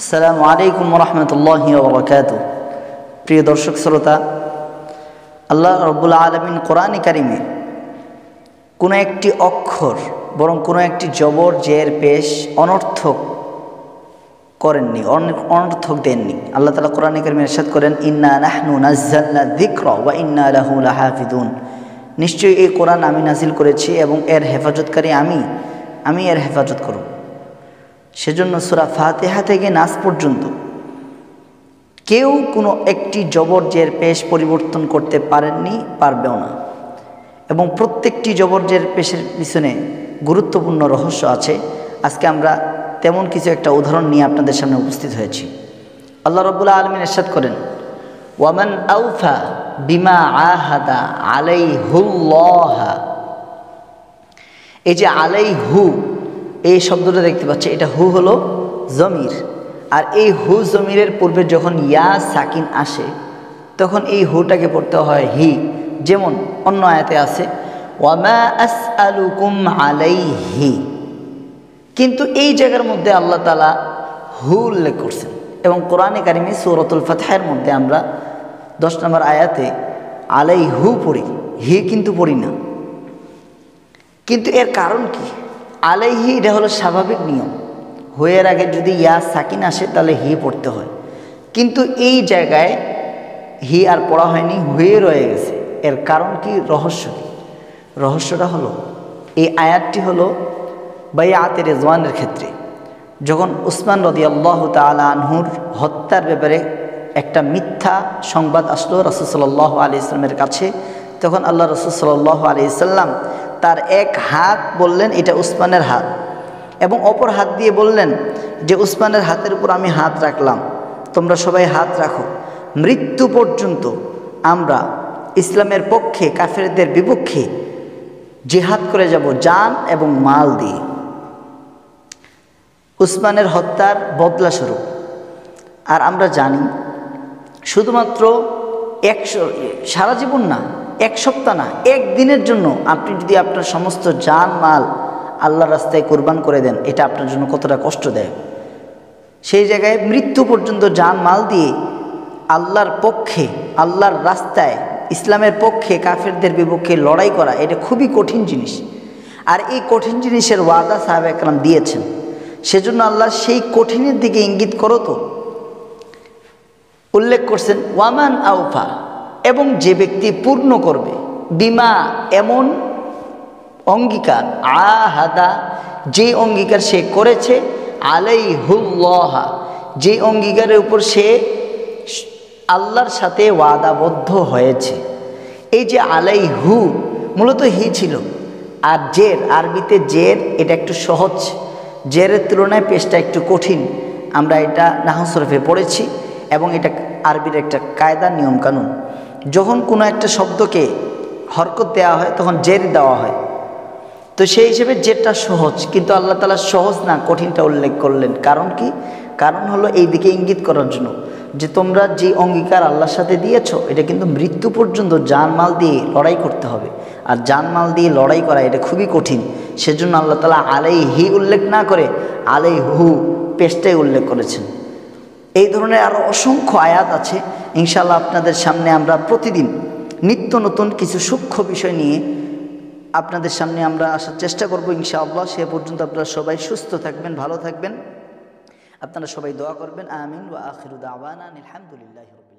আসসালামু আলাইকুম রহমতুল্লাহি ওয়া বারাকাতুহু। প্রিয় দর্শক শ্রোতা, আল্লাহ রব্বুল আলামিন কোরআনে কারিমে কোনো একটি অক্ষর বরং কোনো একটি জবর জের পেশ অনর্থক করেননি, অনর্থক দেননি। আল্লাহ তাআলা কোরআনে কারিমে ইরশাদ করেন, ইন্না নাহনু নাযালনা যিকরা ওয়া ইন্না লাহু লাহাফিজুন। নিশ্চয়ই এই কোরআন আমি নাজিল করেছি এবং এর হেফাজতকারী আমি এর হেফাজত করব। সেজন্য সূরা ফাতিহা থেকে নাস পর্যন্ত কেউ কোনো একটি জবর জের পেশ পরিবর্তন করতে পারেননি, পারবেও না। এবং প্রত্যেকটি জবর জের পেশের পিছনে গুরুত্বপূর্ণ রহস্য আছে। আজকে আমরা তেমন কিছু একটা উদাহরণ নিয়ে আপনাদের সামনে উপস্থিত হয়েছি। আল্লাহ রাব্বুল আলামিন ইরশাদ করেন, ওয়ামান আউফা বিমা আহাদা আলাইহুল্লাহ। এই যে আলাইহু এই শব্দটা দেখতে পাচ্ছি, এটা হু হলো জমির, আর এই হু জমিরের পূর্বে যখন ইয়া সাকিন আসে তখন এই হুটাকে পড়তে হয় হি। যেমন অন্য আয়াতে আছে, ওয়ামা আসআলুকুম আলাইহি, কিন্তু এই জায়গার মধ্যে আল্লাহ তাআলা হু উল্লেখ করছেন। এবং কোরআনে কারিমে সূরাতুল ফাতহের মধ্যে আমরা 10 নম্বর আয়াতে আলাইহু পড়ি, হি কিন্তু পড়ি না। কিন্তু এর কারণ কি? আলাইহি এটা হলো স্বাভাবিক নিয়ম, হুয়ের আগে যদি ইয়া সাকিন আসে তাহলে হি পড়তে হয়, কিন্তু এই জায়গায় হি আর পড়া হয়নি, হুয়ে রয়ে গেছে। এর কারণ কি? রহস্য কি? রহস্যটা হলো, এই আয়াতটি হলো বাইআতে রিজওয়ানের ক্ষেত্রে যখন উসমান রাদিয়াল্লাহু তাআলা আনহুর হত্যার ব্যাপারে একটা মিথ্যা সংবাদ আসলো রাসূল সাল্লাল্লাহু আলাইহি সাল্লামের কাছে, তখন আল্লাহ রাসূল সাল্লাল্লাহু আলাইহি সাল্লাম তার এক হাত বললেন এটা উসমানের হাত, এবং অপর হাত দিয়ে বললেন যে উসমানের হাতের উপর আমি হাত রাখলাম, তোমরা সবাই হাত রাখো, মৃত্যু পর্যন্ত আমরা ইসলামের পক্ষে কাফেরদের বিপক্ষে জিহাদ করে যাব জান এবং মাল দিয়ে, উসমানের হত্যার বদলা স্বরূপ। আর আমরা জানি শুধুমাত্র সারা জীবন না, এক সপ্তাহ না, একদিনের জন্য আপনি যদি আপনার সমস্ত জান মাল আল্লাহর রাস্তায় কোরবান করে দেন, এটা আপনার জন্য কতটা কষ্ট দেয়। সেই জায়গায় মৃত্যু পর্যন্ত জান মাল দিয়ে আল্লাহর পক্ষে, আল্লাহর রাস্তায়, ইসলামের পক্ষে কাফেরদের বিপক্ষে লড়াই করা, এটা খুবই কঠিন জিনিস। আর এই কঠিন জিনিসের ওয়াদা সাহাবা একরাম দিয়েছেন। সেজন্য আল্লাহ সেই কঠিনের দিকে ইঙ্গিত করো তো উল্লেখ করছেন, ওয়ামান আউফা, এবং যে ব্যক্তি পূর্ণ করবে, বিমা এমন অঙ্গীকার, আহাদা যে অঙ্গীকার সে করেছে, আলাইহুল্লাহ যে অঙ্গীকারের উপর সে আল্লাহর সাথে ওয়াদাবদ্ধ হয়েছে। এই যে আলাইহু মূলত হি ছিল, আর জের, আরবিতে জের এটা একটু সহজ, জেরের তুলনায় পেশটা একটু কঠিন। আমরা এটা নাহু সরফে পড়েছি এবং এটা আরবির একটা কায়দা, নিয়ম কানুন। যখন কোনো একটা শব্দকে হরকত দেওয়া হয় তখন জের দেওয়া হয়, তো সেই হিসেবে জেরটা সহজ, কিন্তু আল্লাহ তাআলা সহজ না কঠিনটা উল্লেখ করলেন। কারণ কি? কারণ হলো এই দিকে ইঙ্গিত করার জন্য যে তোমরা যে অঙ্গীকার আল্লাহর সাথে দিয়েছো এটা কিন্তু মৃত্যু পর্যন্ত জানমাল দিয়ে লড়াই করতে হবে, আর জানমাল দিয়ে লড়াই করা এটা খুবই কঠিন। সেজন্য আল্লাহ তাআলা আলাইহি উল্লেখ না করে আলাইহু পেশটাই উল্লেখ করেছেন। এই ধরনের আরও অসংখ্য আয়াত আছে। ইনশাআল্লাহ আপনাদের সামনে আমরা প্রতিদিন নিত্য নতুন কিছু সূক্ষ্ম বিষয় নিয়ে আপনাদের সামনে আমরা আসার চেষ্টা করব ইনশাআল্লাহ। সে পর্যন্ত আপনারা সবাই সুস্থ থাকবেন, ভালো থাকবেন, আপনারা সবাই দোয়া করবেন। আমিন ওয়া আখিরু দাওয়ানা আলহামদুলিল্লাহি রাব্বিল আলামিন।